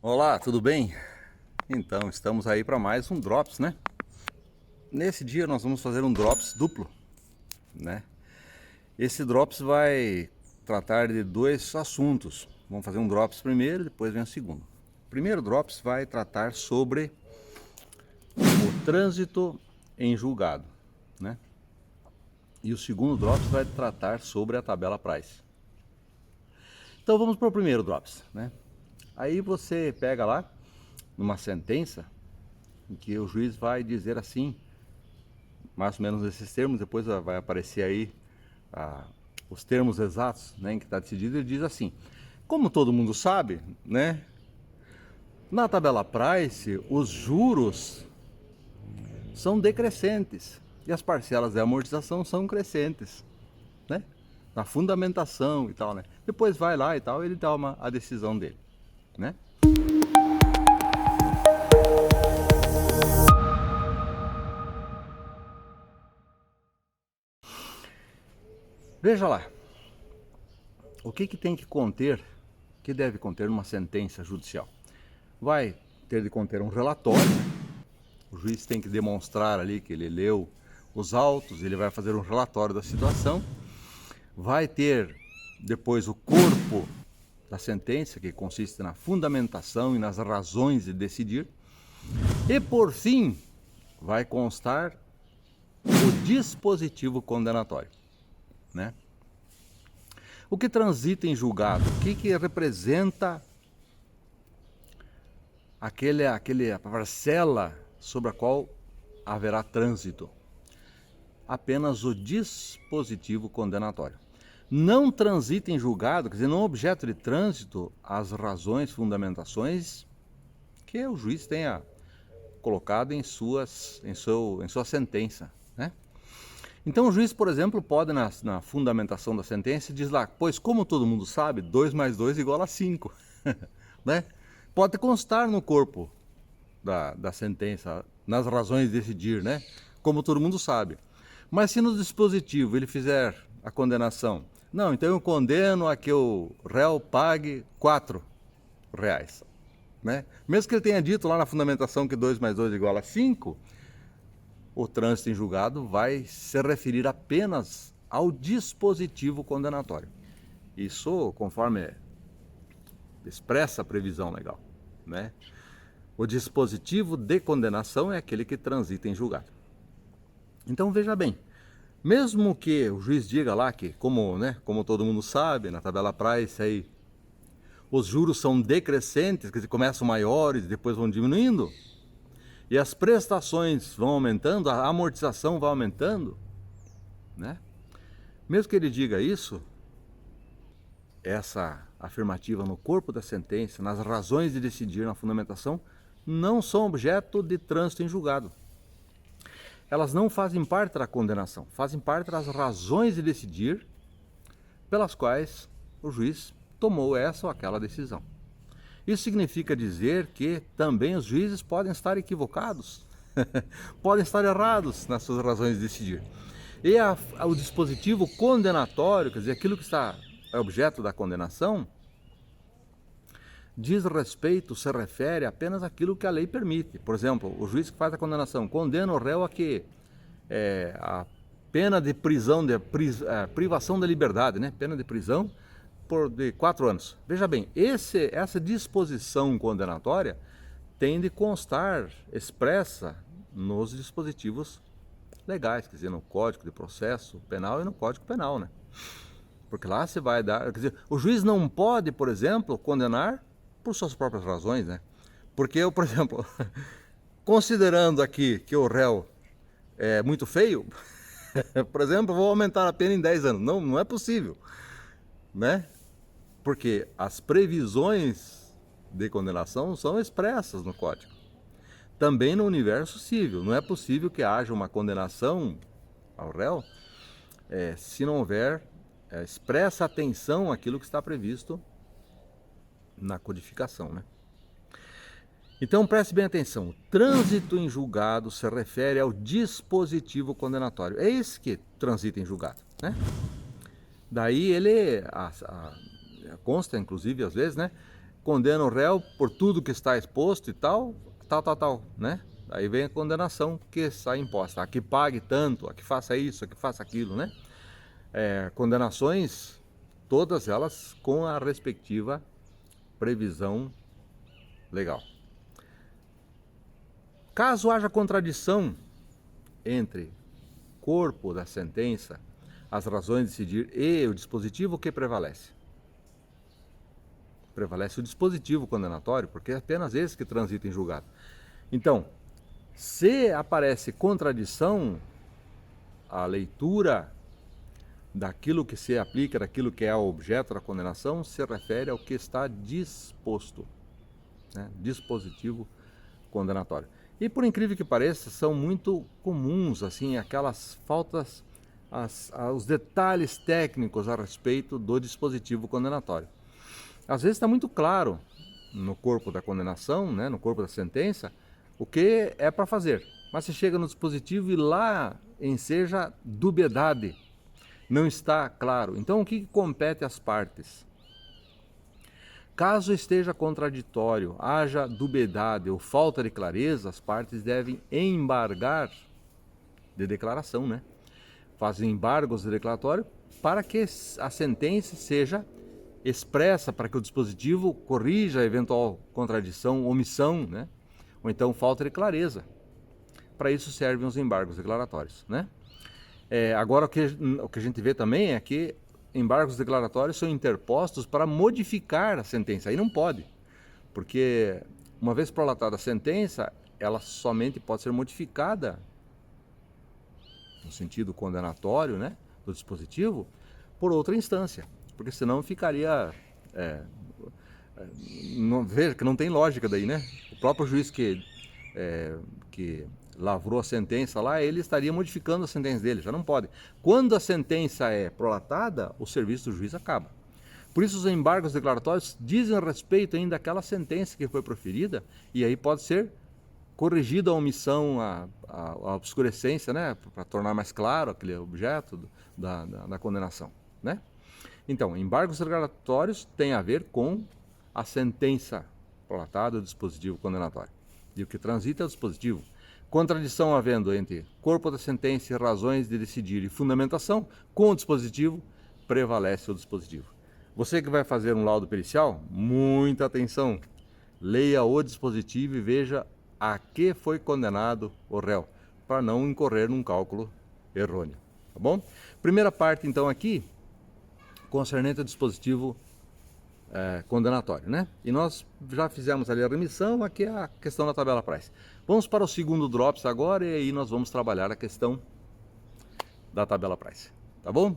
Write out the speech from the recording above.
Olá, tudo bem? Então, estamos aí para mais um Drops, né? Nesse dia nós vamos fazer um Drops duplo, né? Esse Drops vai tratar de dois assuntos. Vamos fazer um Drops primeiro, depois vem o segundo. O primeiro Drops vai tratar sobre o trânsito em julgado, né? E o segundo Drops vai tratar sobre a tabela Price. Então vamos para o primeiro Drops, né? Aí você pega lá numa sentença em que o juiz vai dizer assim, mais ou menos nesses termos, depois vai aparecer aí os termos exatos, né, em que está decidido. Ele diz assim: como todo mundo sabe, né, na tabela Price os juros são decrescentes e as parcelas de amortização são crescentes, né, na fundamentação e tal, né. Depois vai lá e tal, ele dá a decisão dele, né. Veja lá, o que tem que conter, que deve conter uma sentença judicial? Vai ter de conter um relatório, o juiz tem que demonstrar ali que ele leu os autos, ele vai fazer um relatório da situação, vai ter depois o corpo da sentença, que consiste na fundamentação e nas razões de decidir, e por fim vai constar o dispositivo condenatório, né? O que transita em julgado? O que representa a parcela sobre a qual haverá trânsito? Apenas o dispositivo condenatório. Não transita em julgado, quer dizer, não objeto de trânsito, as razões, fundamentações que o juiz tenha colocado em sua sentença, né? Então o juiz, por exemplo, pode na fundamentação da sentença diz lá, pois como todo mundo sabe, 2 mais 2 igual a 5, né? Pode constar no corpo da sentença, nas razões de decidir, né? Como todo mundo sabe. Mas se no dispositivo ele fizer a condenação, não, então eu condeno a que o réu pague R$4, né? Mesmo que ele tenha dito lá na fundamentação que 2 mais 2 igual a 5, o trânsito em julgado vai se referir apenas ao dispositivo condenatório. Isso conforme expressa a previsão legal, né? O dispositivo de condenação é aquele que transita em julgado. Então veja bem, mesmo que o juiz diga lá que, como todo mundo sabe, na tabela Price aí, os juros são decrescentes, quer dizer, começam maiores e depois vão diminuindo, e as prestações vão aumentando, a amortização vai aumentando, né? Mesmo que ele diga isso, essa afirmativa no corpo da sentença, nas razões de decidir, na fundamentação, não são objeto de trânsito em julgado. Elas não fazem parte da condenação, fazem parte das razões de decidir pelas quais o juiz tomou essa ou aquela decisão. Isso significa dizer que também os juízes podem estar equivocados, podem estar errados nas suas razões de decidir. E o dispositivo condenatório, quer dizer, aquilo que está objeto da condenação, diz respeito, se refere apenas àquilo que a lei permite. Por exemplo, o juiz que faz a condenação condena o réu a que a pena de prisão, privação da liberdade, né? Pena de prisão de 4 anos. Veja bem, essa disposição condenatória tem de constar expressa nos dispositivos legais, quer dizer, no Código de Processo Penal e no Código Penal, né? Porque lá você vai dar, quer dizer, o juiz não pode, por exemplo, condenar por suas próprias razões, né? Porque eu, por exemplo, considerando aqui que o réu é muito feio, por exemplo, vou aumentar a pena em 10 anos. Não é possível, né? Porque as previsões de condenação são expressas no Código. Também no universo civil, não é possível que haja uma condenação ao réu se não houver expressa atenção àquilo que está previsto na codificação, né? Então preste bem atenção, o trânsito em julgado se refere ao dispositivo condenatório, é esse que transita em julgado, né? Daí ele consta, inclusive, às vezes, né, condena o réu por tudo que está exposto e tal, né? Aí vem a condenação que está imposta. A que pague tanto, a que faça isso, a que faça aquilo, né? Condenações, todas elas com a respectiva previsão legal. Caso haja contradição entre corpo da sentença, as razões de decidir e o dispositivo, que prevalece? Prevalece o dispositivo condenatório, porque é apenas esse que transita em julgado. Então, se aparece contradição, a leitura daquilo que se aplica, daquilo que é o objeto da condenação, se refere ao que está disposto, né? Dispositivo condenatório. E por incrível que pareça, são muito comuns assim aquelas faltas, os detalhes técnicos a respeito do dispositivo condenatório. Às vezes está muito claro no corpo da condenação, né, no corpo da sentença, o que é para fazer. Mas você chega no dispositivo e lá enseja dubiedade, não está claro. Então o que compete às partes? Caso esteja contraditório, haja dubiedade ou falta de clareza, as partes devem embargar de declaração, né? Fazem embargos de declaratório para que a sentença seja expressa, para que o dispositivo corrija a eventual contradição, omissão, né? Ou então falta de clareza. Para isso servem os embargos declaratórios, né? Agora o que a gente vê também é que embargos declaratórios são interpostos para modificar a sentença. Aí não pode, porque uma vez prolatada a sentença, ela somente pode ser modificada no sentido condenatório, né, do dispositivo, por outra instância, porque senão ficaria veja que não tem lógica daí, né? O próprio juiz que lavrou a sentença lá, ele estaria modificando a sentença dele, já não pode. Quando a sentença é prolatada, o serviço do juiz acaba. Por isso os embargos declaratórios dizem respeito ainda àquela sentença que foi proferida, e aí pode ser corrigida a omissão, a obscurecência, né, para tornar mais claro aquele objeto da condenação, né? Então, embargos declaratórios têm a ver com a sentença prolatada, o dispositivo condenatório. E o que transita é o dispositivo. Contradição havendo entre corpo da sentença e razões de decidir e fundamentação, com o dispositivo, prevalece o dispositivo. Você que vai fazer um laudo pericial, muita atenção. Leia o dispositivo e veja a que foi condenado o réu, para não incorrer num cálculo errôneo. Tá bom? Primeira parte, então, aqui, concernente ao dispositivo condenatório, né? E nós já fizemos ali a remissão, aqui é a questão da tabela price. Vamos para o segundo drops agora e aí nós vamos trabalhar a questão da tabela price, tá bom?